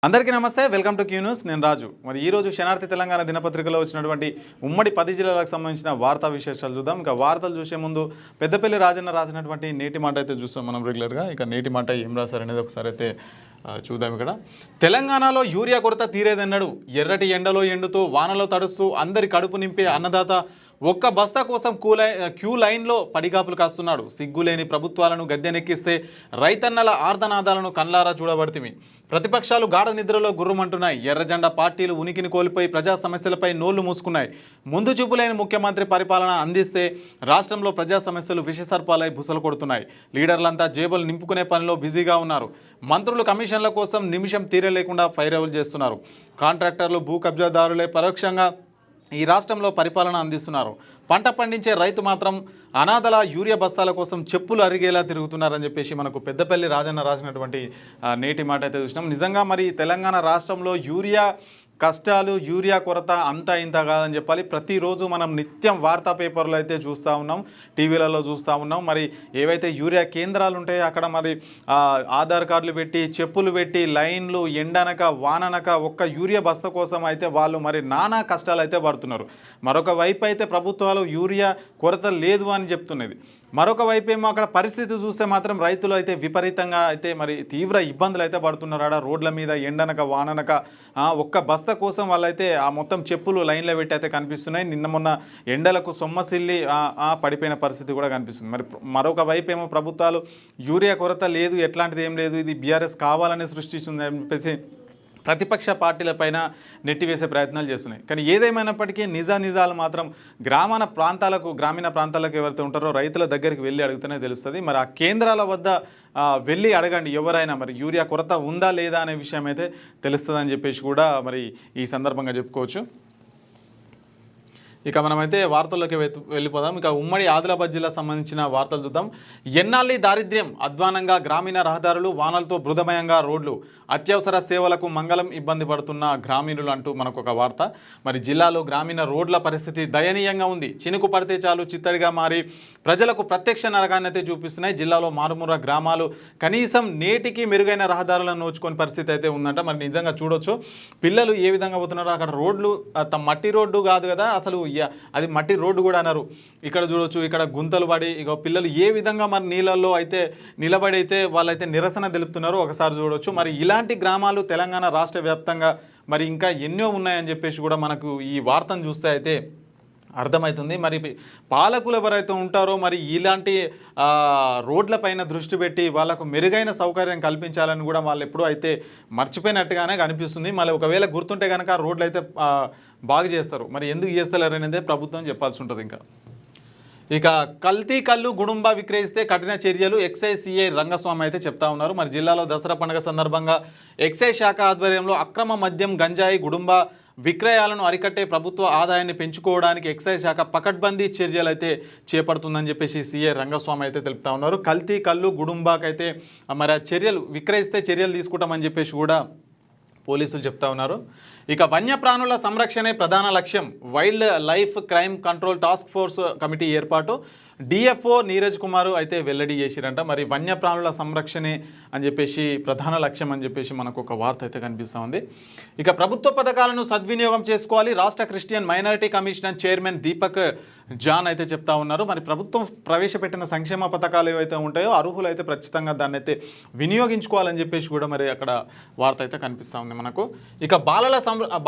అందరికీ నమస్తే, welcome to Q news. నేను రాజు. మరి ఈ రోజు శనార్థి తెలంగాణ దినపత్రికలో వచ్చినటువంటి ఉమ్మడి 10 జిల్లాలకు సంబంధించిన వార్తా విశేషాలు చూద్దాం. ఇక వార్తలు చూసే ముందు పెద్దపల్లి రాజన్న రాసినటువంటి నేటి మాట అయితే చూస్తాం మనం రెగ్యులర్గా. ఇక నేటి మాట ఏం రాశారనేది ఒకసారి అయితే చూద్దాం. ఇక్కడ తెలంగాణలో యూరియా కొరత తీరేదన్నాడు. ఎర్రటి ఎండలో ఎండుతూ వానలో తడుస్తూ అందరి కడుపు నింపే అన్నదాత ఒక్క బస్తా కోసం క్యూ లైన్లో పడిగాపులు కాస్తున్నాడు. సిగ్గులేని ప్రభుత్వాలను గద్దెనెక్కిస్తే రైతన్నల ఆర్ధనాదాలను కళ్ళారా చూడబడితిమి. ప్రతిపక్షాలు గాఢ నిద్రలో గుర్రమంటున్నాయి. ఎర్రజెండా పార్టీలు ఉనికిని కోల్పోయి ప్రజా సమస్యలపై నోళ్లు మూసుకున్నాయి. ముందు చూపులేని ముఖ్యమంత్రి పరిపాలన అందిస్తే రాష్ట్రంలో ప్రజా సమస్యలు విషసర్పాలై బుసలు కొడుతున్నాయి. లీడర్లంతా జేబులు నింపుకునే పనిలో బిజీగా ఉన్నారు. మంత్రులు కమిషన్ల కోసం నిమిషం తీరలేకుండా ఫైరవులు చేస్తున్నారు. కాంట్రాక్టర్లు భూ కబ్జాదారులే పరోక్షంగా ఈ రాష్ట్రంలో పరిపాలన అందిస్తున్నారు. పంట పండించే రైతు మాత్రం అనాథల యూరియా బస్తాల కోసం చెప్పులు అరిగేలా తిరుగుతున్నారని చెప్పేసి మనకు పెద్దపల్లి రాజన్న రాసినటువంటి నేటి మాట అయితే చూసినాం. నిజంగా మరి తెలంగాణ రాష్ట్రంలో యూరియా కష్టాలు, యూరియా కొరత అంతా ఇంత కాదని చెప్పాలి. ప్రతిరోజు మనం నిత్యం వార్తా పేపర్లో అయితే చూస్తూ ఉన్నాం, టీవీలలో చూస్తూ ఉన్నాం. మరి ఏవైతే యూరియా కేంద్రాలు ఉంటాయో అక్కడ మరి ఆధార్ కార్డులు పెట్టి, చెప్పులు పెట్టి, లైన్లు, ఎండనక వాననక ఒక్క యూరియా బస్తా కోసం అయితే వాళ్ళు మరి నానా కష్టాలు అయితే పడుతున్నారు. మరొక వైపు అయితే ప్రభుత్వాలు యూరియా కొరత లేదు అని చెప్తున్నది. మరొక వైపు ఏమో అక్కడ పరిస్థితి చూస్తే మాత్రం రైతులు అయితే విపరీతంగా అయితే మరి తీవ్ర ఇబ్బందులు అయితే పడుతున్నారు. రోడ్ల మీద ఎండనక వాననక ఒక్క బస్తా కోసం వాళ్ళైతే ఆ మొత్తం చెప్పులు లైన్లో పెట్టి అయితే కనిపిస్తున్నాయి. నిన్న మొన్న ఎండలకు సొమ్మసిల్లి పడిపోయిన పరిస్థితి కూడా కనిపిస్తుంది. మరి మరొక వైపు ఏమో ప్రభుత్వాలు యూరియా కొరత లేదు, ఎట్లాంటిది ఏం లేదు, ఇది బీఆర్ఎస్ కావాలని సృష్టిస్తుంది అని చెప్పేసి ప్రతిపక్ష పార్టీలపైన నెట్టివేసే ప్రయత్నాలు చేస్తున్నాయి. కానీ ఏదేమైనప్పటికీ నిజాలు మాత్రం గ్రామీణ ప్రాంతాలకు ఎవరైతే ఉంటారో రైతుల దగ్గరికి వెళ్ళి అడిగితేనే తెలుస్తుంది. మరి ఆ కేంద్రాల వద్ద వెళ్ళి అడగండి ఎవరైనా మరి యూరియా కొరత ఉందా లేదా అనే విషయం అయితే తెలుస్తుందని చెప్పేసి కూడా మరి ఈ సందర్భంగా చెప్పుకోవచ్చు. ఇక మనమైతే వార్తల్లోకి వెళ్ళిపోదాం. ఇక ఉమ్మడి ఆదిలాబాద్ జిల్లా సంబంధించిన వార్తలు చూద్దాం. ఎన్నాళ్ళి దారిద్ర్యం, అధ్వానంగా గ్రామీణ రహదారులు, వానలతో బృదమయంగా రోడ్లు, అత్యవసర సేవలకు మంగళం ఇబ్బంది పడుతున్న గ్రామీణులు అంటూ మనకు ఒక వార్త. మరి జిల్లాలో గ్రామీణ రోడ్ల పరిస్థితి దయనీయంగా ఉంది. చినుకు పడితే చాలు చిత్తడిగా మారి ప్రజలకు ప్రత్యక్ష నరకాన్ని అయితే చూపిస్తున్నాయి. జిల్లాలో మారుమూల గ్రామాలు కనీసం నేటికి మెరుగైన రహదారులను నోచుకొని పరిస్థితి అయితే ఉందంట. మరి నిజంగా చూడొచ్చు పిల్లలు ఏ విధంగా పోతున్నారో. అక్కడ రోడ్లు మట్టి రోడ్డు కాదు కదా, అసలు అది మట్టి రోడ్డు కూడా అన్నారు. ఇక్కడ చూడొచ్చు, ఇక్కడ గుంతలు పడి ఇక పిల్లలు ఏ విధంగా మరి నీళ్ళల్లో అయితే నిలబడి అయితే వాళ్ళైతే నిరసన తెలుపుతున్నారో ఒకసారి చూడొచ్చు. మరి ఇలాంటి గ్రామాలు తెలంగాణ రాష్ట్ర వ్యాప్తంగా మరి ఇంకా ఎన్నో ఉన్నాయని చెప్పేసి కూడా మనకు ఈ వార్తను చూస్తే అయితే అర్థమవుతుంది. మరి పాలకులు ఎవరైతే ఉంటారో మరి ఇలాంటి రోడ్లపైన దృష్టి పెట్టి వాళ్ళకు మెరుగైన సౌకర్యం కల్పించాలని కూడా వాళ్ళు ఎప్పుడూ అయితే మర్చిపోయినట్టుగానే కనిపిస్తుంది. మళ్ళీ ఒకవేళ గుర్తుంటే కనుక రోడ్లు అయితే బాగు చేస్తారు. మరి ఎందుకు చేస్తలేరు అనేది ప్రభుత్వం చెప్పాల్సి ఉంటుంది. ఇక కల్తీ కళ్ళు గుడుంబా విక్రయిస్తే కఠిన చర్యలు ఎక్సైజ్ సిఐ రంగస్వామి అయితే చెప్తా ఉన్నారు. మరి జిల్లాలో దసరా పండుగ సందర్భంగా ఎక్సైజ్ శాఖ ఆధ్వర్యంలో అక్రమ మద్యం, గంజాయి, గుడుంబా విక్రయాలను అరికట్టే ప్రభుత్వ ఆదాయాన్ని పెంచుకోవడానికి ఎక్సైజ్ శాఖ పకడ్బందీ చర్యలు అయితే చేపడుతుందని చెప్పేసి సిఐ రంగస్వామి అయితే తెలుపుతా ఉన్నారు. కల్తీ కళ్ళు గుడుంబాకైతే మరి చర్యలు విక్రయిస్తే చర్యలు తీసుకుంటామని చెప్పేసి కూడా పోలీసులు చెప్తా ఉన్నారు. ఇక వన్యప్రాణుల సంరక్షణే ప్రధాన లక్ష్యం, wild life crime control task force committee ఏర్పాటు డిఎఫ్ఓ నీరజ్ కుమార్ అయితే వెల్లడి చేసిరంట. మరి వన్యప్రాణుల సంరక్షణే అని చెప్పేసి ప్రధాన లక్ష్యం అని చెప్పేసి మనకు ఒక వార్త అయితే కనిపిస్తూ ఉంది. ఇక ప్రభుత్వ పథకాలను సద్వినియోగం చేసుకోవాలి, రాష్ట్ర Christian minority commission chairman Deepak John అయితే చెప్తా ఉన్నారు. మరి ప్రభుత్వం ప్రవేశపెట్టిన సంక్షేమ పథకాలు ఏవైతే ఉంటాయో అర్హులు అయితే ఖచ్చితంగా దాన్ని అయితే వినియోగించుకోవాలని చెప్పేసి కూడా మరి అక్కడ వార్త అయితే కనిపిస్తూ ఉంది మనకు. ఇక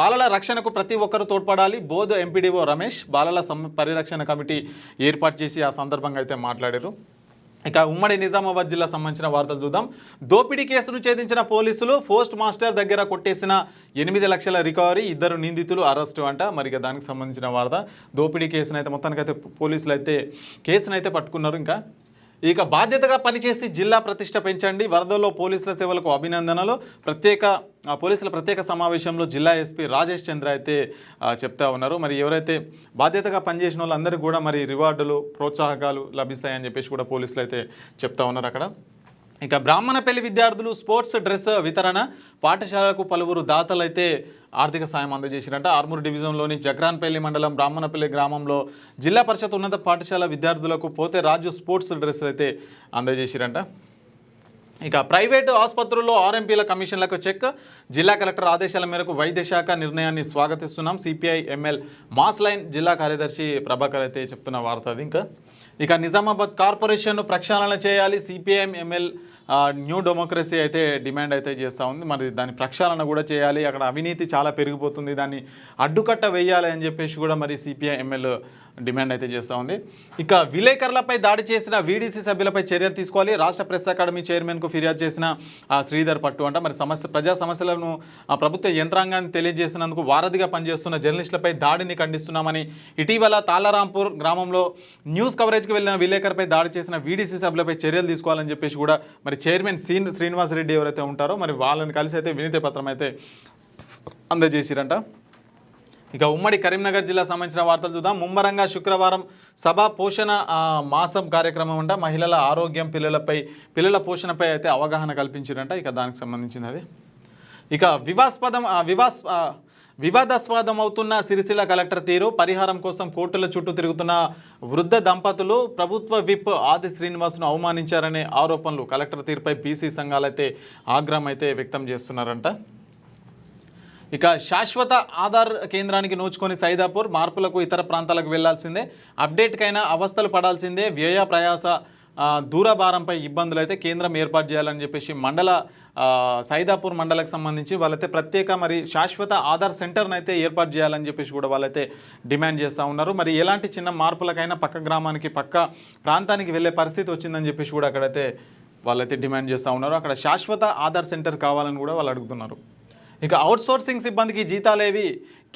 బాలల రక్షణకు ప్రతి ఒక్కరు తోడ్పడాలి, బోధ్ ఎంపీడీఓ రమేష్ బాలల పరిరక్షణ కమిటీ ఏర్పాటు చేసి ఆ సందర్భంగా అయితే మాట్లాడారు. ఇక ఉమ్మడి నిజామాబాద్ జిల్లా సంబంధించిన వార్తలు చూద్దాం. దోపిడీ కేసును ఛేదించిన పోలీసులు, పోస్ట్ మాస్టర్ దగ్గర కొట్టేసిన 8 లక్షల రికవరీ, 2 నిందితులు అరెస్టు అంట. మరి దానికి సంబంధించిన వార్త. దోపిడీ కేసునైతే మొత్తానికైతే పోలీసులు అయితే కేసునైతే పట్టుకున్నారు. ఇక బాధ్యతగా పనిచేసి జిల్లా ప్రతిష్ట పెంచండి, వరదల్లో పోలీసుల సేవలకు అభినందనలు, పోలీసుల ప్రత్యేక సమావేశంలో జిల్లా ఎస్పీ రాజేష్ చంద్ర అయితే చెప్తా ఉన్నారు. మరి ఎవరైతే బాధ్యతగా పనిచేసిన వాళ్ళందరికీ కూడా మరి రివార్డులు, ప్రోత్సాహకాలు లభిస్తాయని చెప్పేసి కూడా పోలీసులు అయితే చెప్తా ఉన్నారు అక్కడ. ఇక బ్రాహ్మణపల్లి విద్యార్థులు స్పోర్ట్స్ డ్రెస్ వితరణ, పాఠశాలకు పలువురు దాతలు అయితే ఆర్థిక సాయం అందజేసిరంట. ఆర్మూర్ డివిజన్లోని జక్రాన్పల్లి మండలం బ్రాహ్మణపల్లి గ్రామంలో జిల్లా పరిషత్ ఉన్నత పాఠశాల విద్యార్థులకు పోతే రాజు స్పోర్ట్స్ డ్రెస్ అయితే అందజేసిరంట. ఇక ప్రైవేటు ఆసుపత్రుల్లో ఆర్ఎంపీల కమిషన్లకు చెక్. జిల్లా కలెక్టర్ ఆదేశాల మేరకు వైద్య శాఖ నిర్ణయాన్ని స్వాగతిస్తున్నాం. సిపిఐ ఎంఎల్ మాస్ లైన్ జిల్లా కార్యదర్శి ప్రభాకర్ అయితే చెప్తున్న వార్త అది. ఇక నిజామాబాద్ కార్పొరేషన్ను ప్రక్షాళన చేయాలి. సిపిఐఎం ఎంఎల్ న్యూ డెమోక్రసీ అయితే డిమాండ్ అయితే చేస్తూ ఉంది. మరి దాని ప్రక్షాళన కూడా చేయాలి. అక్కడ అవినీతి చాలా పెరిగిపోతుంది, దాన్ని అడ్డుకట్ట వేయాలి అని చెప్పేసి కూడా మరి సిపిఐ ఎంఎల్ డిమాండ్ అయితే చేస్తూ ఉంది. ఇక విలేకరులపై దాడి చేసిన వీడీసీ సభ్యులపై చర్యలు తీసుకోవాలి. రాష్ట్ర ప్రెస్ అకాడమీ చైర్మన్కు ఫిర్యాదు చేసిన శ్రీధర్ పట్టు అంట. మరి ప్రజా సమస్యలను ప్రభుత్వ యంత్రాంగాన్ని తెలియజేసినందుకు వారధిగా పనిచేస్తున్న జర్నలిస్టులపై దాడిని ఖండిస్తున్నామని ఇటీవల తాళరాంపూర్ గ్రామంలో న్యూస్ కవరేజ్కి వెళ్ళిన విలేకరుపై దాడి చేసిన వీడీసీ సభ్యులపై చర్యలు తీసుకోవాలని చెప్పేసి కూడా మరి చైర్మన్ శ్రీనివాస్ రెడ్డి ఎవరైతే ఉంటారో మరి వాళ్ళని కలిసి అయితే వినతి పత్రం అయితే అందజేసిరంట. ఇక ఉమ్మడి కరీంనగర్ జిల్లా సంబంధించిన వార్తలు చూద్దాం. ముమ్మరంగా శుక్రవారం సభ పోషణ మాసం కార్యక్రమం అంట. మహిళల ఆరోగ్యం, పిల్లల పోషణపై అయితే అవగాహన కల్పించారంట. ఇక దానికి సంబంధించింది అది. ఇక వివాదాస్పదమవుతున్న సిరిసిల్ల కలెక్టర్ తీరు. పరిహారం కోసం కోర్టుల చుట్టూ తిరుగుతున్న వృద్ధ దంపతులు ప్రభుత్వ విప్ ఆది శ్రీనివాస్ను అవమానించారనే ఆరోపణలు. కలెక్టర్ తీరుపై బీసీ సంఘాలైతే ఆగ్రహం అయితే వ్యక్తం చేస్తున్నారంట. ఇక శాశ్వత ఆధార్ కేంద్రానికి నోచుకొని సైదాపూర్, మార్పులకు ఇతర ప్రాంతాలకు వెళ్లాల్సిందే, అప్డేట్కైనా అవస్థలు పడాల్సిందే, వ్యయ ప్రయాస దూరభారంపై ఇబ్బందులు అయితే కేంద్రం ఏర్పాటు చేయాలని చెప్పేసి సైదాపూర్ మండలకు సంబంధించి వాళ్ళైతే ప్రత్యేక మరి శాశ్వత ఆధార్ సెంటర్ని అయితే ఏర్పాటు చేయాలని చెప్పేసి కూడా వాళ్ళైతే డిమాండ్ చేస్తూ ఉన్నారు. మరి ఎలాంటి చిన్న మార్పులకైనా పక్క గ్రామానికి పక్క ప్రాంతానికి వెళ్ళే పరిస్థితి వచ్చిందని చెప్పేసి కూడా అక్కడైతే వాళ్ళైతే డిమాండ్ చేస్తూ ఉన్నారు. అక్కడ శాశ్వత ఆధార్ సెంటర్ కావాలని కూడా వాళ్ళు అడుగుతున్నారు. ఇక అవుట్సోర్సింగ్ సిబ్బందికి జీతాలేవి.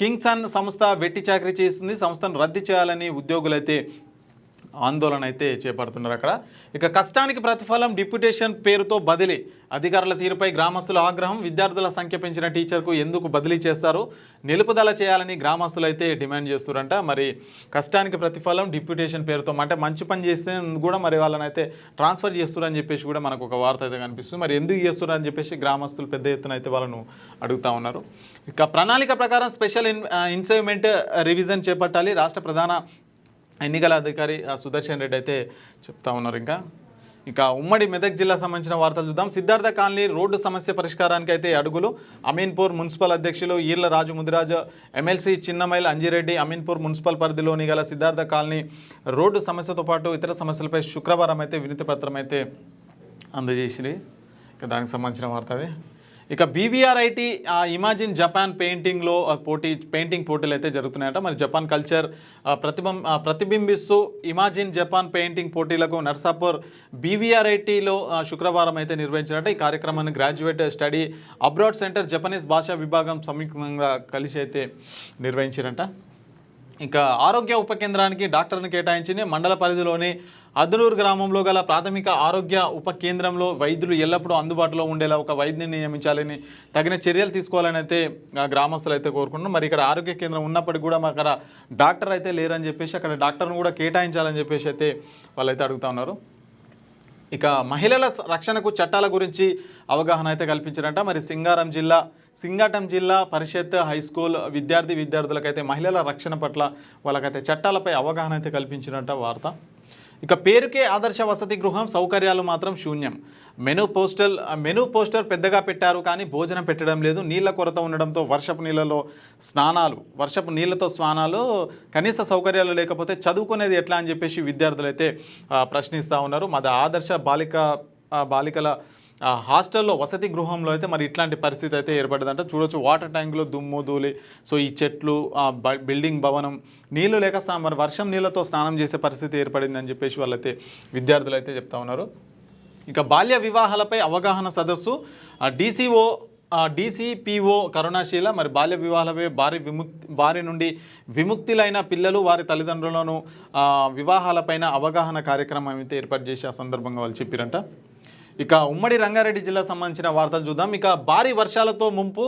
కింగ్సన్ సంస్థ వెట్టి చాకరీ చేస్తుంది. సంస్థను రద్దు చేయాలని ఉద్యోగులైతే ఆందోళన అయితే చేపడుతున్నారు అక్కడ. ఇక కష్టానికి ప్రతిఫలం డిప్యుటేషన్ పేరుతో బదిలీ. అధికారుల తీరుపై గ్రామస్తుల ఆగ్రహం. విద్యార్థుల సంఖ్య పెంచిన టీచర్కు ఎందుకు బదిలీ చేస్తారు, నిలుపుదల చేయాలని గ్రామస్తులు అయితే డిమాండ్ చేస్తున్నారంట. మరి కష్టానికి ప్రతిఫలం డిప్యుటేషన్ పేరుతో అంటే మంచి పని చేస్తే కూడా మరి వాళ్ళని అయితే ట్రాన్స్ఫర్ చేస్తున్నారని చెప్పేసి కూడా మనకు ఒక వార్త అయితే కనిపిస్తుంది. మరి ఎందుకు చేస్తున్నారని చెప్పేసి గ్రామస్తులు పెద్ద ఎత్తున అయితే వాళ్ళను అడుగుతూ ఉన్నారు. ఇక ప్రణాళిక ప్రకారం స్పెషల్ ఇన్సెవ్మెంట్ రివిజన్ చేపట్టాలి. రాష్ట్ర ప్రధాన ఎన్నికల అధికారి సుదర్శన్ రెడ్డి అయితే చెప్తా ఉన్నారు. ఇక ఉమ్మడి మెదక్ జిల్లా సంబంధించిన వార్తలు చూద్దాం. సిద్ధార్థ కాలనీ రోడ్డు సమస్య పరిష్కారానికి అయితే అడుగులు. అమీన్పూర్ మున్సిపల్ అధ్యక్షులు ఈర్ల రాజు ముదిరాజు, ఎమ్మెల్సీ చిన్నమైల్ అంజిరెడ్డి అమీన్పూర్ మున్సిపల్ పరిధిలోని గల సిద్ధార్థ కాలనీ రోడ్డు సమస్యతో పాటు ఇతర సమస్యలపై శుక్రవారం అయితే వినతి పత్రం అయితే అందజేసింది. ఇక దానికి సంబంధించిన వార్త అదే. ఇక బీవీఆర్ఐటీ ఇమాజిన్ జపాన్ పెయింటింగ్ పోటీలు అయితే జరుగుతున్నాయట. మరి జపాన్ కల్చర్ ప్రతిబింబిస్తూ ఇమాజిన్ జపాన్ పెయింటింగ్ పోటీలకు నర్సాపూర్ బీవీఆర్ఐటీలో శుక్రవారం అయితే నిర్వహించారట. ఈ కార్యక్రమాన్ని graduate study abroad centre Japanese భాషా విభాగం సంయుక్తంగా కలిసి అయితే నిర్వహించారంట. ఇక ఆరోగ్య ఉప కేంద్రానికి డాక్టర్ని కేటాయించింది. మండల పరిధిలోని అదనూరు గ్రామంలో గల ప్రాథమిక ఆరోగ్య ఉప కేంద్రంలో వైద్యులు ఎల్లప్పుడూ అందుబాటులో ఉండేలా ఒక వైద్యుని నియమించాలని తగిన చర్యలు తీసుకోవాలని అయితే గ్రామస్తులు అయితే కోరుకుంటున్నారు. మరి ఇక్కడ ఆరోగ్య కేంద్రం ఉన్నప్పటికీ కూడా అక్కడ డాక్టర్ అయితే లేరని చెప్పేసి అక్కడ డాక్టర్ను కూడా కేటాయించాలని చెప్పేసి అయితే వాళ్ళైతే అడుగుతూ ఉన్నారు. ఇక మహిళల రక్షణకు చట్టాల గురించి అవగాహన అయితే కల్పించారంట. మరి సింగాటం జిల్లా పరిషత్ హై స్కూల్ విద్యార్థులకైతే మహిళల రక్షణ పట్ల వాళ్ళకైతే చట్టాలపై అవగాహన అయితే కల్పించారంట వార్త. ఇక పేరుకే ఆదర్శ వసతి గృహం, సౌకర్యాలు మాత్రం శూన్యం. మెనూ పోస్టర్ పెద్దగా పెట్టారు కానీ భోజనం పెట్టడం లేదు. నీళ్ల కొరత ఉండడంతో వర్షపు నీళ్లతో స్నానాలు, కనీస సౌకర్యాలు లేకపోతే చదువుకునేది ఎట్లా అని చెప్పేసి విద్యార్థులు అయితే ప్రశ్నిస్తూ ఉన్నారు. మాది ఆదర్శ బాలికల హాస్టల్లో వసతి గృహంలో అయితే మరి ఇట్లాంటి పరిస్థితి అయితే ఏర్పడిందంట. చూడొచ్చు వాటర్ ట్యాంకులో దుమ్ము ధూళి, సో ఈ చెట్లు, బిల్డింగ్ భవనం, నీళ్లు లేక మరి వర్షం నీళ్ళతో స్నానం చేసే పరిస్థితి ఏర్పడిందని చెప్పేసి వాళ్ళైతే విద్యార్థులు అయితే చెప్తా ఉన్నారు. ఇక బాల్య వివాహాలపై అవగాహన సదస్సు. డీసీపీఓ కరుణాశీల మరి బాల్య వివాహాలపై భార్య నుండి విముక్తులైన పిల్లలు వారి తల్లిదండ్రులను వివాహాలపైన అవగాహన కార్యక్రమం అయితే ఏర్పాటు చేసి ఆ సందర్భంగా వాళ్ళు చెప్పారంట. ఇక ఉమ్మడి రంగారెడ్డి జిల్లా సంబంధించిన వార్తలు చూద్దాం. ఇక భారీ వర్షాలతో ముంపు,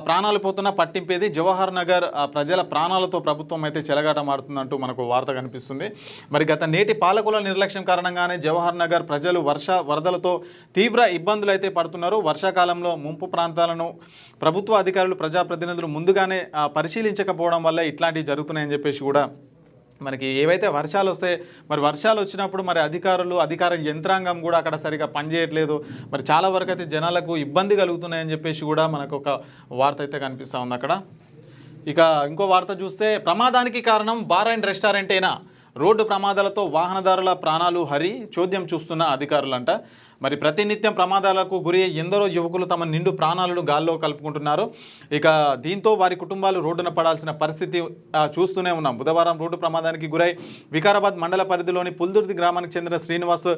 ప్రాణాలు పోతున్న పట్టింపేది. జవహర్ నగర్ ప్రజల ప్రాణాలతో ప్రభుత్వం అయితే చెలగాటమాడుతుందంటూ మనకు వార్త కనిపిస్తుంది. మరి గత నేటి పాలకుల నిర్లక్ష్యం కారణంగానే జవహర్ నగర్ ప్రజలు వరదలతో తీవ్ర ఇబ్బందులు అయితే పడుతున్నారు. వర్షాకాలంలో ముంపు ప్రాంతాలను ప్రభుత్వ అధికారులు, ప్రజాప్రతినిధులు ముందుగానే పరిశీలించకపోవడం వల్ల ఇట్లాంటివి జరుగుతున్నాయని చెప్పేసి కూడా మనకి ఏవైతే వర్షాలు వస్తాయి మరి వర్షాలు వచ్చినప్పుడు మరి అధికార యంత్రాంగం కూడా అక్కడ సరిగా పనిచేయట్లేదు. మరి చాలా వరకు అయితే జనాలకు ఇబ్బంది కలుగుతున్నాయని చెప్పేసి కూడా మనకు ఒక వార్త అయితే కనిపిస్తూ ఉంది అక్కడ. ఇక ఇంకో వార్త చూస్తే ప్రమాదానికి కారణం బార్ అండ్ రెస్టారెంటేనా, రోడ్డు ప్రమాదాలతో వాహనదారుల ప్రాణాలు చోద్యం చూస్తున్న అధికారులంట. మరి ప్రతినిత్యం ప్రమాదాలకు గురి ఎందరో యువకులు తమ నిండు ప్రాణాలను గాల్లో కలుపుకుంటున్నారు. ఇక దీంతో వారి కుటుంబాలు రోడ్డున పడాల్సిన పరిస్థితి చూస్తూనే ఉన్నాం. బుధవారం రోడ్డు ప్రమాదానికి గురై వికారాబాద్ మండల పరిధిలోని పుల్దుర్తి గ్రామానికి చెందిన శ్రీనివాస్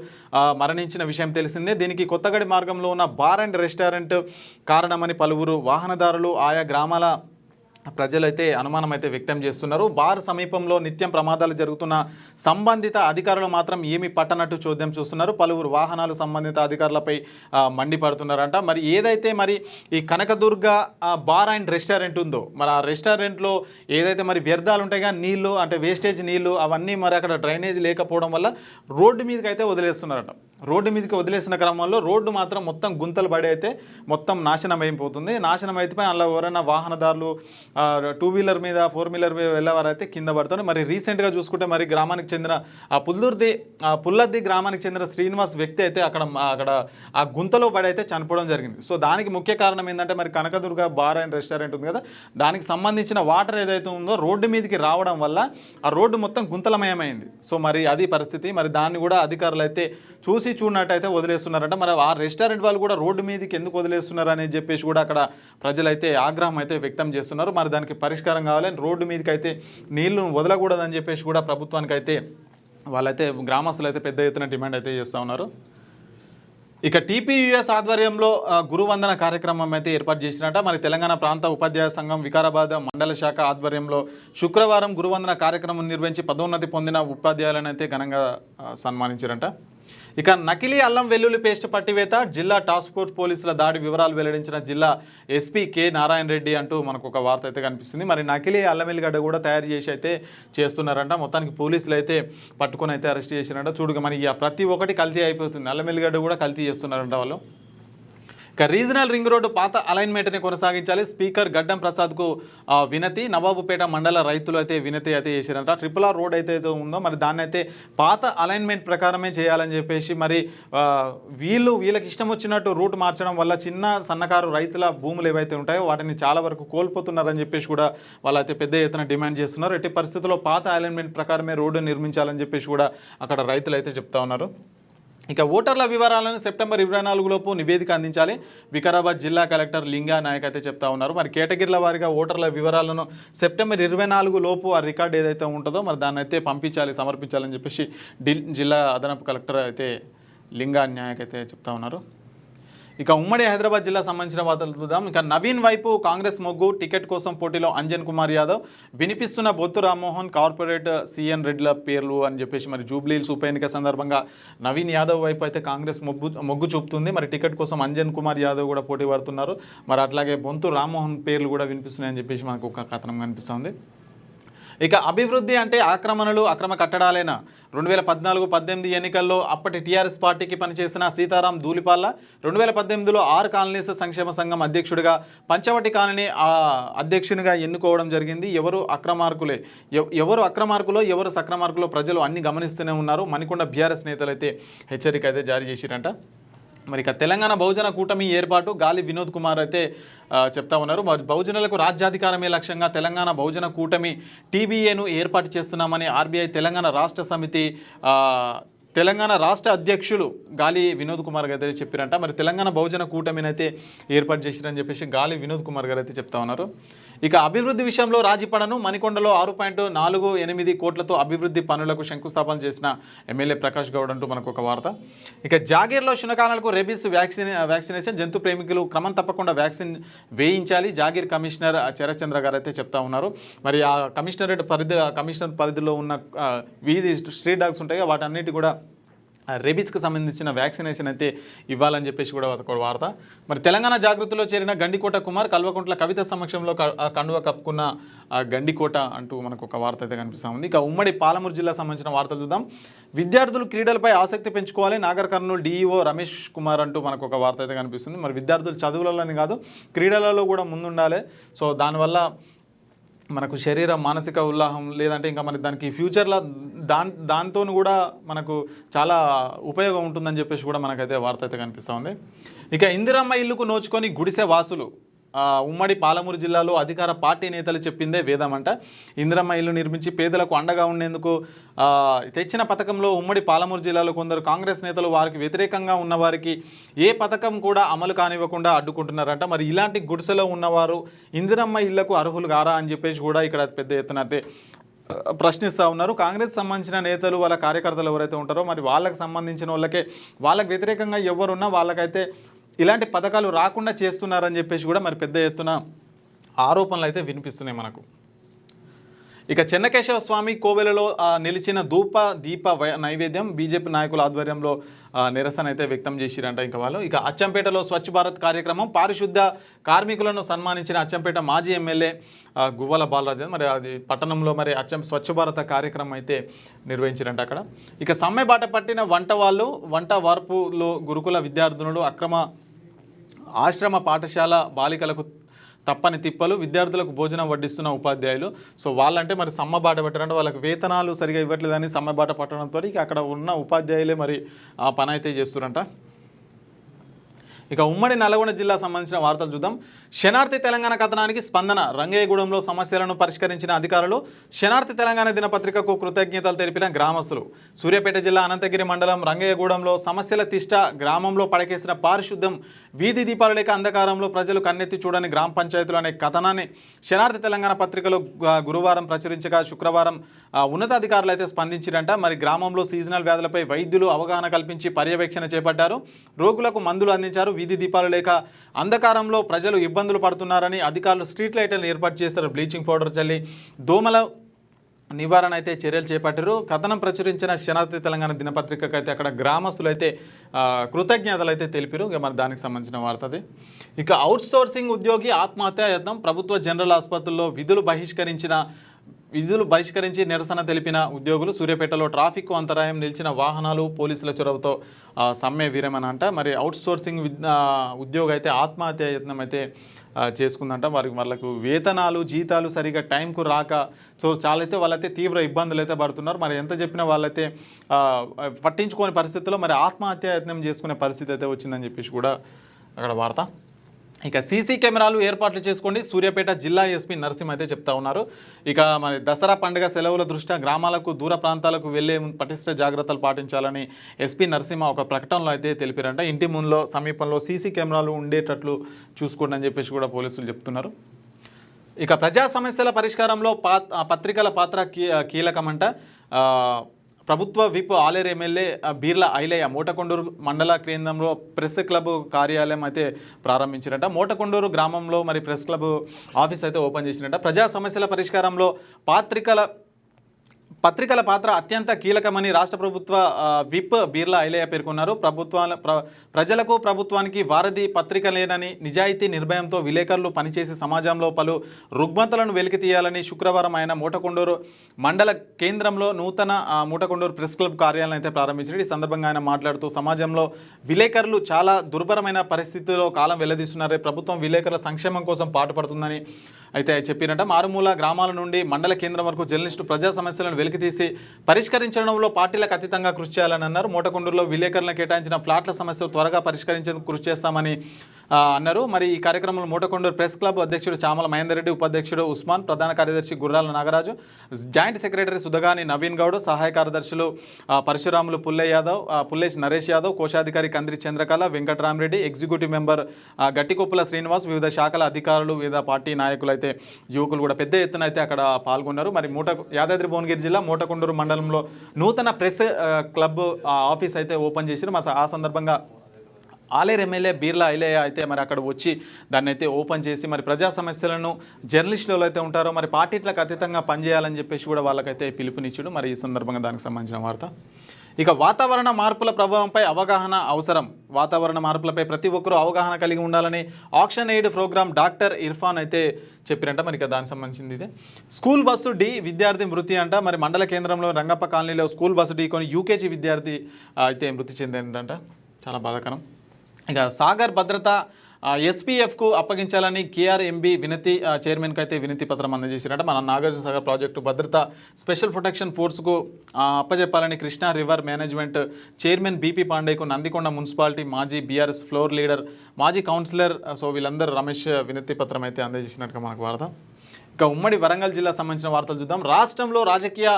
మరణించిన విషయం తెలిసిందే. దీనికి కొత్తగడి మార్గంలో ఉన్న బార్ అండ్ రెస్టారెంట్ కారణమని పలువురు వాహనదారులు ఆయా గ్రామాల ప్రజలైతే అనుమానం అయితే వ్యక్తం చేస్తున్నారు. బార్ సమీపంలో నిత్యం ప్రమాదాలు జరుగుతున్న సంబంధిత అధికారులు మాత్రం ఏమీ పట్టనట్టు చోద్యం చూస్తున్నారు. పలువురు వాహనాలు సంబంధిత అధికారులపై మండిపడుతున్నారంట. మరి ఏదైతే మరి ఈ కనకదుర్గ బార్ అండ్ రెస్టారెంట్ ఉందో మరి ఆ రెస్టారెంట్లో ఏదైతే మరి వ్యర్థాలు ఉంటాయిగా నీళ్లు అంటే వేస్టేజ్ నీళ్లు అవన్నీ మరి అక్కడ డ్రైనేజ్ లేకపోవడం వల్ల రోడ్డు మీదకి అయితే వదిలేస్తున్నారట. రోడ్డు మీదకి వదిలేసిన క్రమంలో రోడ్డు మాత్రం మొత్తం గుంతలు పడి అయితే మొత్తం నాశనం అయిపోతుంది. నాశనం అయిపోయి అందులో ఎవరైనా వాహనదారులు 2 వీలర్ మీద 4 వీలర్ మీద వెళ్ళేవారైతే కింద పడుతుంది. మరి రీసెంట్గా చూసుకుంటే మరి గ్రామానికి చెందిన పుల్లద్ది గ్రామానికి చెందిన శ్రీనివాస్ వ్యక్తి అయితే అక్కడ ఆ గుంతలో పడి అయితే చనిపోవడం జరిగింది. సో దానికి ముఖ్య కారణం ఏంటంటే మరి కనకదుర్గ బార్ అండ్ రెస్టారెంట్ ఉంది కదా, దానికి సంబంధించిన వాటర్ ఏదైతే ఉందో రోడ్డు మీదకి రావడం వల్ల ఆ రోడ్డు మొత్తం గుంతలమయమైంది. సో మరి అది పరిస్థితి. మరి దాన్ని కూడా అధికారులు అయితే చూడనట్టయితే వదిలేస్తున్నారంట. మరి ఆ రెస్టారెంట్ వాళ్ళు కూడా రోడ్డు మీదకి ఎందుకు వదిలేస్తున్నారు అని చెప్పేసి కూడా అక్కడ ప్రజలైతే ఆగ్రహం అయితే వ్యక్తం చేస్తున్నారు. మరి దానికి పరిష్కారం కావాలని రోడ్డు మీదకి అయితే నీళ్లు వదలకూడదని చెప్పేసి కూడా ప్రభుత్వానికి అయితే వాళ్ళైతే గ్రామస్తులు అయితే పెద్ద ఎత్తున డిమాండ్ అయితే చేస్తూ ఉన్నారు. ఇక టీపీయూఎస్ ఆధ్వర్యంలో గురువందన కార్యక్రమం అయితే ఏర్పాటు చేసినట్ట. మరి తెలంగాణ ప్రాంత ఉపాధ్యాయ సంఘం వికారాబాద్ మండల శాఖ ఆధ్వర్యంలో శుక్రవారం గురువందన కార్యక్రమం నిర్వహించి పదోన్నతి పొందిన ఉపాధ్యాయులను అయితే ఘనంగా సన్మానించారంట. ఇక నకిలీ అల్లం వెల్లుల్లి పేస్ట్ పట్టివేత, జిల్లా టాస్క్ ఫోర్స్ పోలీసుల దాడి వివరాలు వెల్లడించిన జిల్లా ఎస్పీ కె నారాయణ రెడ్డి అంటూ మనకు ఒక వార్త అయితే కనిపిస్తుంది. మరి నకిలీ అల్లం వెల్లిగడ్డ కూడా తయారు చేసి అయితే చేస్తున్నారంట. మొత్తానికి పోలీసులు అయితే పట్టుకొని అయితే అరెస్ట్ చేసినారంట. చూడగా మరి ప్రతి ఒక్కటి కల్తీ అయిపోతుంది. అల్లం వెల్లిగడ్డ కూడా కల్తీ చేస్తున్నారంట వాళ్ళు. ఇక రీజనల్ రింగ్ రోడ్డు పాత అలైన్మెంట్ని కొనసాగించాలి, స్పీకర్ గడ్డం ప్రసాద్కు వినతి. నవాబుపేట మండల రైతులు అయితే వినతి అయితే చేశారంట. RRR రోడ్ అయితే ఉందో మరి దాన్ని అయితే పాత అలైన్మెంట్ ప్రకారమే చేయాలని చెప్పేసి మరి వీళ్ళకి ఇష్టం వచ్చినట్టు రూట్ మార్చడం వల్ల చిన్న సన్నకారు రైతుల భూములు ఏవైతే ఉంటాయో వాటిని చాలా వరకు కోల్పోతున్నారని చెప్పేసి కూడా వాళ్ళైతే పెద్ద ఎత్తున డిమాండ్ చేస్తున్నారు. ఎట్టి పరిస్థితుల్లో పాత అలైన్మెంట్ ప్రకారమే రోడ్డు నిర్మించాలని చెప్పేసి కూడా అక్కడ రైతులు అయితే చెప్తా ఉన్నారు. ఇక ఓటర్ల వివరాలను సెప్టెంబర్ 24 లోపు నివేదిక అందించాలి, వికారాబాద్ జిల్లా కలెక్టర్ లింగా నాయక్ అయితే చెప్తా ఉన్నారు. మరి కేటగిరీల వారీగా ఓటర్ల వివరాలను సెప్టెంబర్ 24 లోపు ఆ రికార్డు ఏదైతే ఉంటుందో మరి దాన్ని అయితే సమర్పించాలని చెప్పేసి జిల్లా అదనపు కలెక్టర్ అయితే లింగా నాయక్ అయితే చెప్తా ఉన్నారు. ఇక ఉమ్మడి హైదరాబాద్ జిల్లా సంబంధించిన వార్తలు చూద్దాం. ఇక నవీన్ వైపు కాంగ్రెస్ మొగ్గు, టికెట్ కోసం పోటీలో అంజన్ కుమార్ యాదవ్, వినిపిస్తున్న బొత్తు రామ్మోహన్, కార్పొరేట్ సిఎన్ రెడ్ల పేర్లు అని చెప్పేసి మరి జూబ్లీహిల్స్ ఉప ఎన్నిక సందర్భంగా నవీన్ యాదవ్ వైపు అయితే కాంగ్రెస్ మొగ్గు చూపుతుంది. మరి టికెట్ కోసం అంజన్ కుమార్ యాదవ్ కూడా పోటీ పడుతున్నారు. మరి అట్లాగే బొంతు రామ్మోహన్ పేర్లు కూడా వినిపిస్తున్నాయని చెప్పేసి మనకు ఒక కథనం కనిపిస్తుంది. ఇక అభివృద్ధి అంటే ఆక్రమణలు, అక్రమ కట్టడాలేనా? 2014-18 ఎన్నికల్లో అప్పటి టీఆర్ఎస్ పార్టీకి పనిచేసిన సీతారాం ధూళిపాల్ల 2018లో 6 కాలనీస్ సంక్షేమ సంఘం అధ్యక్షుడిగా పంచవటి కాలనీ అధ్యక్షునిగా ఎన్నుకోవడం జరిగింది. ఎవరు అక్రమార్కులో ఎవరు సక్రమార్కులో ప్రజలు అన్ని గమనిస్తూనే ఉన్నారు. మణికొండ బీఆర్ఎస్ నేతలు అయితే హెచ్చరిక అయితే జారీ చేసిరంట. మరి ఇక తెలంగాణ బహుజన కూటమి ఏర్పాటు గాలి వినోద్ కుమార్ అయితే చెప్తా ఉన్నారు. మరి బహుజనులకు రాజ్యాధికారమే లక్ష్యంగా తెలంగాణ బహుజన కూటమి TBAను ఏర్పాటు చేస్తున్నామని RBI తెలంగాణ రాష్ట్ర సమితి తెలంగాణ రాష్ట్ర అధ్యక్షులు గాలి వినోద్ కుమార్ గారు అయితే చెప్పారంట. మరి తెలంగాణ బహుజన కూటమిని అయితే ఏర్పాటు చేసిరని చెప్పేసి గాలి వినోద్ కుమార్ గారు అయితే చెప్తా ఉన్నారు. ఇక అభివృద్ధి విషయంలో రాజీపడను, మణికొండలో 6.48 కోట్లతో అభివృద్ధి పనులకు శంకుస్థాపన చేసిన ఎమ్మెల్యే ప్రకాష్ గౌడ్ అంటూ మనకు ఒక వార్త. ఇక జాగీర్లో శునకాలకు రేబీస్ వ్యాక్సినేషన్, జంతు ప్రేమికులు క్రమం తప్పకుండా వ్యాక్సిన్ వేయించాలి, జాగీర్ కమిషనర్ చరచంద్ర గారు అయితే చెప్తా ఉన్నారు. మరి ఆ కమిషనర్ పరిధిలో ఉన్న వీధి స్ట్రీట్ డాగ్స్ ఉంటాయి, వాటన్నిటి కూడా రేబీస్కి సంబంధించిన వ్యాక్సినేషన్ అయితే ఇవ్వాలని చెప్పేసి కూడా ఒక వార్త. మరి తెలంగాణ జాగృతిలో చేరిన గండికోట కుమార్, కల్వకుంట్ల కవిత సమక్షంలో కండువ కప్పుకున్న గండికోట అంటూ మనకు ఒక వార్త అయితే కనిపిస్తూ ఉంది. ఇక ఉమ్మడి పాలమూరు జిల్లా సంబంధించిన వార్తలు చూద్దాం. విద్యార్థులు క్రీడలపై ఆసక్తి పెంచుకోవాలి, నాగర్ కర్నూలు DEO రమేష్ కుమార్ అంటూ మనకు ఒక వార్త అయితే కనిపిస్తుంది. మరి విద్యార్థులు చదువులలోనే కాదు క్రీడలలో కూడా ముందుండాలి. సో దానివల్ల మనకు శరీర మానసిక ఉల్లాహం లేదంటే ఇంకా మరి దానికి ఫ్యూచర్లో దాంతో కూడా మనకు చాలా ఉపయోగం ఉంటుందని చెప్పేసి కూడా మనకైతే వార్త అయితే కనిపిస్తూ ఉంది. ఇక ఇందిరమ్మ ఇల్లుకు నోచుకొని గుడిసె వాసులు ఉమ్మడి పాలమూరు జిల్లాలో అధికార పార్టీ నేతలు చెప్పిందే వేదమంట. ఇందిరమ్మ ఇల్లు నిర్మించి పేదలకు అండగా ఉండేందుకు తెచ్చిన పథకంలో ఉమ్మడి పాలమూరు జిల్లాలో కొందరు కాంగ్రెస్ నేతలు వారికి వ్యతిరేకంగా ఉన్నవారికి ఏ పథకం కూడా అమలు కానివ్వకుండా అడ్డుకుంటున్నారంట. మరి ఇలాంటి గుడిసెలో ఉన్నవారు ఇందిరమ్మ ఇళ్లకు అర్హులు కారా అని చెప్పేసి కూడా ఇక్కడ పెద్ద ఎత్తున అయితే ప్రశ్నిస్తూ ఉన్నారు. కాంగ్రెస్ సంబంధించిన నేతలు వాళ్ళ కార్యకర్తలు ఎవరైతే ఉంటారో మరి వాళ్ళకి సంబంధించిన వాళ్ళకి వ్యతిరేకంగా ఎవరున్నా వాళ్ళకైతే ఇలాంటి పథకాలు రాకుండా చేస్తున్నారని చెప్పేసి కూడా మరి పెద్ద ఎత్తున ఆరోపణలు అయితే వినిపిస్తున్నాయి మనకు. ఇక చెన్నకేశవ స్వామి కోవెలలో నిలిచిన దీప నైవేద్యం బీజేపీ నాయకుల ఆధ్వర్యంలో నిరసన అయితే వ్యక్తం చేసిరంట. ఇంకా వాళ్ళు ఇక అచ్చంపేటలో స్వచ్ఛ భారత్ కార్యక్రమం పారిశుద్ధ కార్మికులను సన్మానించిన అచ్చంపేట మాజీ ఎమ్మెల్యే గువ్వల బాలరాజు మరి అది పట్టణంలో మరి స్వచ్ఛ భారత కార్యక్రమం అయితే నిర్వహించారంట అక్కడ. ఇక సమ్మె బాట పట్టిన వంట వార్పులో గురుకుల విద్యార్థినులు అక్రమ ఆశ్రమ పాఠశాల బాలికలకు తప్పని తిప్పలు విద్యార్థులకు భోజనం వడ్డిస్తున్న ఉపాధ్యాయులు. సో వాళ్ళంటే మరి సమ్మె బాట పెట్టారంటే వాళ్ళకి వేతనాలు సరిగా ఇవ్వట్లేదని సమ్మె బాట పట్టడంతో ఇక అక్కడ ఉన్న ఉపాధ్యాయులే మరి ఆ పని అయితే చేస్తున్నారంట. ఇక ఉమ్మడి నల్గొండ జిల్లా సంబంధించిన వార్తలు చూద్దాం. శనార్థి తెలంగాణ కథనానికి స్పందన రంగయ్యగూడెంలో సమస్యలను పరిష్కరించిన అధికారులు. శనార్థి తెలంగాణ దినపత్రికకు కృతజ్ఞతలు తెలిపిన గ్రామస్తులు. సూర్యాపేట జిల్లా అనంతగిరి మండలం రంగయ్యగూడెంలో సమస్యల తిష్ట గ్రామంలో పడకేసిన పారిశుద్ధ్యం వీధి దీపాలు లేక అంధకారంలో ప్రజలు కన్నెత్తి చూడని గ్రామ పంచాయతీలు అనే కథనాన్ని శనార్థి తెలంగాణ పత్రికలో గురువారం ప్రచురించగా శుక్రవారం ఉన్నతాధికారులు అయితే స్పందించారంట. మరి గ్రామంలో సీజనల్ వ్యాధులపై వైద్యులు అవగాహన కల్పించి పర్యవేక్షణ చేపట్టారు. రోగులకు మందులు అందించారు. వీధి దీపాలు లేక అంధకారంలో ప్రజలు ఇబ్బందులు పడుతున్నారని అధికారులు స్ట్రీట్ లైట్లను ఏర్పాటు చేశారు. బ్లీచింగ్ పౌడర్ చల్లి దోమల నివారణ అయితే చర్యలు చేపట్టారు. కథనం ప్రచురించిన శనార్థి తెలంగాణ దినపత్రికకు అయితే అక్కడ గ్రామస్తులు అయితే కృతజ్ఞతలు అయితే తెలిపారు. ఇక మరి దానికి సంబంధించిన వార్త అది. ఇక అవుట్సోర్సింగ్ ఉద్యోగి ఆత్మహత్యా యత్నం ప్రభుత్వ జనరల్ ఆసుపత్రుల్లో విధులు బహిష్కరించి నిరసన తెలిపిన ఉద్యోగులు. సూర్యాపేటలో ట్రాఫిక్ అంతరాయం నిలిచిన వాహనాలు పోలీసుల చొరవతో సమ్మె విరమణ అంట. మరి అవుట్సోర్సింగ్ ఉద్యోగి అయితే ఆత్మహత్యా యత్నం అయితే చేసుకుందంట. వాళ్ళకు వేతనాలు జీతాలు సరిగా టైంకు రాక సో చాలా వాళ్ళైతే తీవ్ర ఇబ్బందులు అయితే పడుతున్నారు. మరి ఎంత చెప్పినా వాళ్ళైతే పట్టించుకోని పరిస్థితుల్లో మరి ఆత్మహత్యా యత్నం చేసుకునే పరిస్థితి అయితే వచ్చిందని చెప్పేసి కూడా అక్కడ వార్త. ఇక సీసీ కెమెరాలు ఏర్పాట్లు చేసుకోండి సూర్యాపేట జిల్లా ఎస్పీ నరసింహ అయితే చెప్తా ఉన్నారు. ఇక మరి దసరా పండుగ సెలవుల దృష్ట్యా గ్రామాలకు దూర ప్రాంతాలకు వెళ్లే పటిష్ట జాగ్రత్తలు పాటించాలని ఎస్పీ నరసింహ ఒక ప్రకటనలో అయితే తెలిపారంట. ఇంటి ముందులో సమీపంలో సీసీ కెమెరాలు ఉండేటట్లు చూసుకోండి అని చెప్పేసి కూడా పోలీసులు చెప్తున్నారు. ఇక ప్రజా సమస్యల పరిష్కారంలో పత్రికల పాత్ర కీలకమంట. ప్రభుత్వ విప్ ఆలేరు ఎమ్మెల్యే బీర్ల ఐలయ్య మోటకొండూరు మండల కేంద్రంలో ప్రెస్ క్లబ్ కార్యాలయం అయితే ప్రారంభించారట. మోటకొండూరు గ్రామంలో మరి ప్రెస్ క్లబ్ ఆఫీస్ అయితే ఓపెన్ చేసినట్ట. ప్రజా సమస్యల పరిష్కారంలో పత్రికల పాత్ర అత్యంత కీలకమని రాష్ట్ర ప్రభుత్వ విప్ బీర్ల ఐలయ్య పేర్కొన్నారు. ప్రజలకు ప్రభుత్వానికి వారధి పత్రిక లేనని నిజాయితీ నిర్భయంతో విలేకరులు పనిచేసి సమాజంలో పలు రుగ్మతలను వెలికి తీయాలని శుక్రవారం ఆయన మోటకొండూరు మండల కేంద్రంలో నూతన మోటకొండూరు ప్రెస్ క్లబ్ కార్యాలయం అయితే ప్రారంభించారు. ఈ సందర్భంగా ఆయన మాట్లాడుతూ సమాజంలో విలేకరులు చాలా దుర్భరమైన పరిస్థితుల్లో కాలం వెల్లదీస్తున్నారు. ప్రభుత్వం విలేకరుల సంక్షేమం కోసం పాటుపడుతుందని అయితే చెప్పినట్ట. మారుమూల గ్రామాల నుండి మండల కేంద్రం వరకు జర్నలిస్టు ప్రజా సమస్యలను వెలికితీసి పరిష్కరించడంలో పార్టీలకు అతీతంగా కృషి చేయాలని అన్నారు. మోటకొండూరులో విలేకరులకు కేటాయించిన ఫ్లాట్ల సమస్య త్వరగా పరిష్కరించేందుకు కృషి చేస్తామని అన్నారు. మరి ఈ కార్యక్రమంలో మోటకొండూరు ప్రెస్ క్లబ్ అధ్యక్షుడు చామల మహేందర్ రెడ్డి, ఉపాధ్యక్షుడు ఉస్మాన్, ప్రధాన కార్యదర్శి గుర్రాల నాగరాజు, జాయింట్ సెక్రటరీ సుధగాని నవీన్ గౌడ్, సహాయ కార్యదర్శులు పరశురాములు పుల్లేష్ నరేష్ యాదవ్, కోశాధికారి కంద్రి చంద్రకళ, వెంకటరామరెడ్డి, ఎగ్జిక్యూటివ్ మెంబర్ గట్టికొప్పుల శ్రీనివాస్, వివిధ శాఖల అధికారులు, వివిధ పార్టీ నాయకులు అయితే యువకులు కూడా పెద్ద ఎత్తున అయితే అక్కడ పాల్గొన్నారు. మరి యాదాద్రి భువనగిరి జిల్లా మోటకొండూరు మండలంలో నూతన ప్రెస్ క్లబ్ ఆఫీస్ అయితే ఓపెన్ చేశారు. ఆ సందర్భంగా ఆలేరు ఎమ్మెల్యే బీర్ల ఐలయ్య అయితే మరి అక్కడ వచ్చి దాన్ని అయితే ఓపెన్ చేసి మరి ప్రజా సమస్యలను జర్నలిస్టులు అయితే ఉంటారో మరి పార్టీలకు అతీతంగా పనిచేయాలని చెప్పేసి కూడా వాళ్ళకైతే పిలుపునిచ్చాడు. మరి ఈ సందర్భంగా దానికి సంబంధించిన వార్త. ఇక వాతావరణ మార్పుల ప్రభావంపై అవగాహన అవసరం. వాతావరణ మార్పులపై ప్రతి ఒక్కరూ అవగాహన కలిగి ఉండాలని action aid program doctor Irfan అయితే చెప్పిరంట. మరి ఇక దానికి సంబంధించింది ఇదే. స్కూల్ బస్సు ఢీ విద్యార్థి మృతి అంట. మరి మండల కేంద్రంలో రంగప్ప కాలనీలో స్కూల్ బస్సు ఢీకొని యూకేజీ విద్యార్థి అయితే మృతి చెందిందంట. చాలా బాధాకరం. ఇక సాగర్ భద్రత ఎస్పీఎఫ్కు అప్పగించాలని కేఆర్ఎంబీ చైర్మన్కి అయితే వినతి పత్రం అందజేసినట్ట. మన నాగార్జున సాగర్ ప్రాజెక్టు భద్రత స్పెషల్ ప్రొటెక్షన్ ఫోర్స్కు అప్పజెప్పాలని Krishna river management chairman BP పాండేకు నందికొండ మున్సిపాలిటీ మాజీ బీఆర్ఎస్ ఫ్లోర్ లీడర్ మాజీ కౌన్సిలర్ సో వీళ్ళందరూ రమేష్ వినతి పత్రం అయితే అందజేసినట్టుగా మనకు వార్త. ఇక ఉమ్మడి వరంగల్ జిల్లా సంబంధించిన వార్తలు చూద్దాం. రాష్ట్రంలో రాజకీయ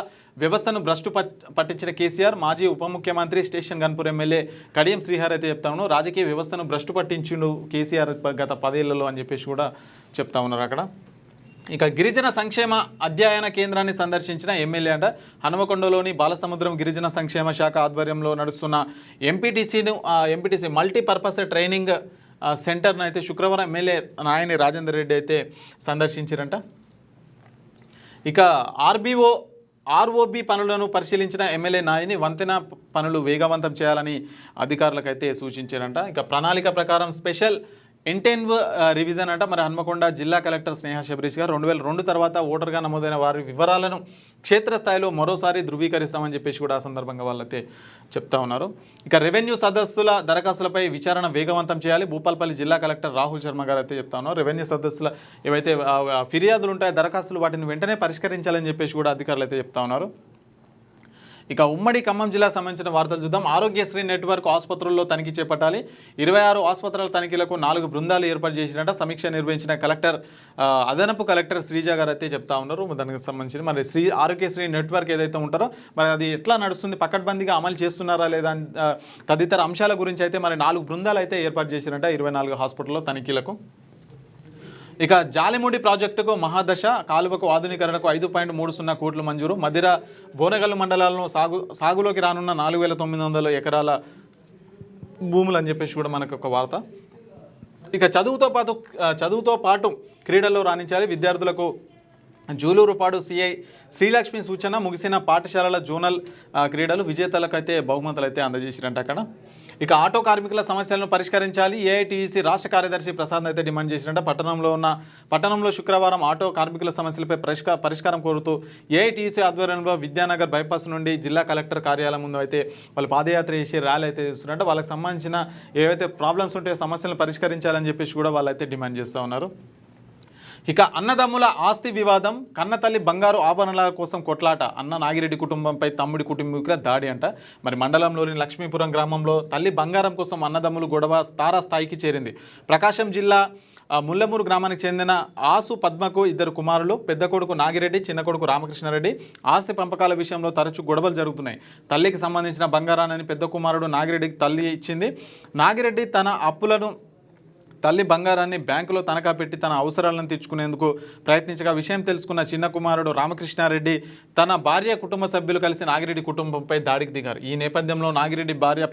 వ్యవస్థను భ్రష్టు పట్టించిన కేసీఆర్ మాజీ ఉప ముఖ్యమంత్రి స్టేషన్ గన్పూర్ ఎమ్మెల్యే కడియం శ్రీహరి అయితే చెప్తా ఉన్నాను. రాజకీయ వ్యవస్థను భ్రష్టు పట్టించిండు కేసీఆర్ గత 10 ఏళ్లలో అని చెప్పేసి కూడా చెప్తా ఉన్నారు అక్కడ. ఇక గిరిజన సంక్షేమ అధ్యయన కేంద్రాన్ని సందర్శించిన ఎమ్మెల్యే అంట. హనుమకొండలోని బాలసముద్రం గిరిజన సంక్షేమ శాఖ ఆధ్వర్యంలో నడుస్తున్న ఎంపీటీసీ మల్టీపర్పస్ ట్రైనింగ్ సెంటర్ను అయితే శుక్రవారం ఎమ్మెల్యే నాయని రాజేందర్ రెడ్డి అయితే సందర్శించారంట. ఇక ఆర్ఓబి పనులను పరిశీలించిన ఎమ్మెల్యే నాయని వంతెన పనులు వేగవంతం చేయాలని అధికారులకు అయితే సూచించారంట. ఇక ప్రణాళిక ప్రకారం స్పెషల్ ఇంటెన్వ్ రివిజన్ అంట. మరి హన్మకొండ జిల్లా కలెక్టర్ స్నేహ శబరీష్ గారు 2002 తర్వాత ఓటర్గా నమోదైన వారి వివరాలను క్షేత్రస్థాయిలో మరోసారి ధృవీకరిస్తామని చెప్పేసి కూడా ఆ సందర్భంగా వాళ్ళైతే చెప్తా ఉన్నారు. ఇక రెవెన్యూ సదస్సుల దరఖాస్తులపై విచారణ వేగవంతం చేయాలి భూపాలపల్లి జిల్లా కలెక్టర్ రాహుల్ శర్మ గారు అయితే చెప్తా ఉన్నారు. రెవెన్యూ సదస్సుల ఏవైతే ఫిర్యాదులు ఉంటాయో దరఖాస్తులు వాటిని వెంటనే పరిష్కరించాలని చెప్పేసి కూడా అధికారులు అయితే చెప్తా ఉన్నారు. ఇక ఉమ్మడి ఖమ్మం జిల్లా సంబంధించిన వార్తలు చూద్దాం. ఆరోగ్యశ్రీ నెట్వర్క్ ఆసుపత్రుల్లో తనిఖీ చేపట్టాలి. 26 ఆసుపత్రుల తనిఖీలకు 4 బృందాలు ఏర్పాటు చేసినట్ట సమీక్ష నిర్వహించిన అదనపు కలెక్టర్ శ్రీజ గారు అయితే చెప్తా ఉన్నారు. దానికి సంబంధించి మరి ఆరోగ్యశ్రీ నెట్వర్క్ ఏదైతే ఉంటారో మరి అది ఎట్లా నడుస్తుంది, పకడ్బందీగా అమలు చేస్తున్నారా లేదా తదితర అంశాల గురించి అయితే మరి 4 బృందాలు అయితే ఏర్పాటు చేసినట్ట 24 హాస్పిటల్లో తనిఖీలకు. ఇక జాలిముడి ప్రాజెక్టుకు మహాదశ కాలువకు ఆధునీకరణకు 5.30 కోట్లు మంజూరు. మదిర బోనగల్లు మండలాలను సాగులోకి రానున్న 4,900 ఎకరాల భూములు అని చెప్పేసి కూడా మనకు ఒక వార్త. ఇక చదువుతో పాటు క్రీడల్లో రాణించాలి విద్యార్థులకు జూలూరుపాడు సిఐ శ్రీలక్ష్మి సూచన. ముగిసిన పాఠశాలల జోనల్ క్రీడలు విజేతలకు అయితే బహుమతులు అయితే అందజేసిరంట అక్కడ. ఇక ఆటో కార్మికుల సమస్యలను పరిష్కరించాలి ఏఐటీయూసీ రాష్ట్ర కార్యదర్శి ప్రసాద్ అయితే డిమాండ్ చేసినట్ట. పట్టణంలో శుక్రవారం ఆటో కార్మికుల సమస్యలపై పరిష్కారం కోరుతూ ఏఐటీయూసీ ఆధ్వర్యంలో విద్యానగర్ బైపాస్ నుండి జిల్లా కలెక్టర్ కార్యాలయం ముందు అయితే వాళ్ళు పాదయాత్ర చేసి ర్యాలీ అయితే చేస్తున్నట్టు. వాళ్ళకి సంబంధించిన ఏవైతే ప్రాబ్లమ్స్ ఉంటాయో సమస్యలను పరిష్కరించాలని చెప్పేసి కూడా వాళ్ళైతే డిమాండ్ చేస్తూ ఉన్నారు. ఇక అన్నదమ్ముల ఆస్తి వివాదం, కన్నతల్లి బంగారు ఆభరణాల కోసం కొట్లాట, అన్న నాగిరెడ్డి కుటుంబంపై తమ్ముడి కుటుంబీకుల దాడి అంట. మరి మండలంలోని లక్ష్మీపురం గ్రామంలో తల్లి బంగారం కోసం అన్నదమ్ములు గొడవ తారాస్థాయికి చేరింది. ప్రకాశం జిల్లా ముల్లమూరు గ్రామానికి చెందిన ఆసు పద్మకు 2 కుమారులు, పెద్ద కొడుకు నాగిరెడ్డి, చిన్న కొడుకు రామకృష్ణారెడ్డి. ఆస్తి పంపకాల విషయంలో తరచూ గొడవలు జరుగుతున్నాయి. తల్లికి సంబంధించిన బంగారాన్ని పెద్ద కుమారుడు నాగిరెడ్డికి తల్లి ఇచ్చింది. నాగిరెడ్డి తల్లి బంగారాన్ని బ్యాంకులో తనఖా పెట్టి తన అవసరాలను తీర్చుకునేందుకు ప్రయత్నించగా విషయం తెలుసుకున్న చిన్న కుమారుడు రామకృష్ణారెడ్డి తన భార్య కుటుంబ సభ్యులు కలిసి నాగిరెడ్డి కుటుంబంపై దాడికి దిగారు. ఈ నేపథ్యంలో నాగిరెడ్డి భార్య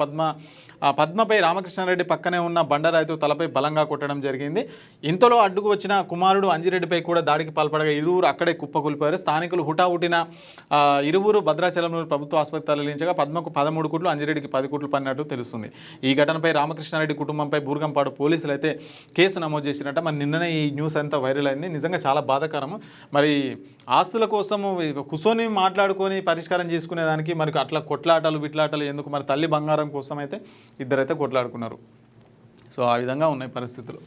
పద్మపై రామకృష్ణారెడ్డి పక్కనే ఉన్న బండరాయితో తలపై బలంగా కొట్టడం జరిగింది. ఇంతలో అడ్డుకు వచ్చిన కుమారుడు అంజిరెడ్డిపై కూడా దాడికి పాల్పడగా ఇరువురు అక్కడే కుప్పకూలిపోయారు. స్థానికులు హుటాహుటిన ఇరువురు భద్రాచలంలోని ప్రభుత్వ ఆసుపత్రి తరలించగా పద్మకు 13 కోట్లు, అంజిరెడ్డికి 10 కోట్లు పడినట్టు తెలుస్తుంది. ఈ ఘటనపై రామకృష్ణారెడ్డి కుటుంబంపై బూర్గంపాడు పోలీసులు అయితే కేసు నమోదు చేసినట్ట. మరి నిన్ననే ఈ న్యూస్ అంతా వైరల్ అయింది. నిజంగా చాలా బాధాకరము. మరి ఆస్తుల కోసము కూర్చొని మాట్లాడుకొని పరిష్కారం చేసుకునేదానికి మరి అట్లా కొట్లాటలు బిట్లాటలు ఎందుకు? మరి తల్లి బంగారం కోసం అయితే ఇద్దరైతే కొట్లాడుకున్నారు. సో ఆ విధంగా ఉన్నాయి పరిస్థితులు.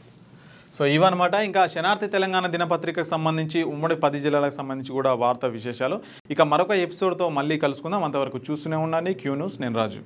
సో ఇవన్నమాట. ఇంకా శనార్థి తెలంగాణ దినపత్రికకు సంబంధించి ఉమ్మడి 10 జిల్లాలకు సంబంధించి కూడా వార్తా విశేషాలు. ఇక మరొక ఎపిసోడ్తో మళ్ళీ కలుసుకుందాం. అంతవరకు చూస్తూనే ఉండండి క్యూ న్యూస్. నేను రాజు.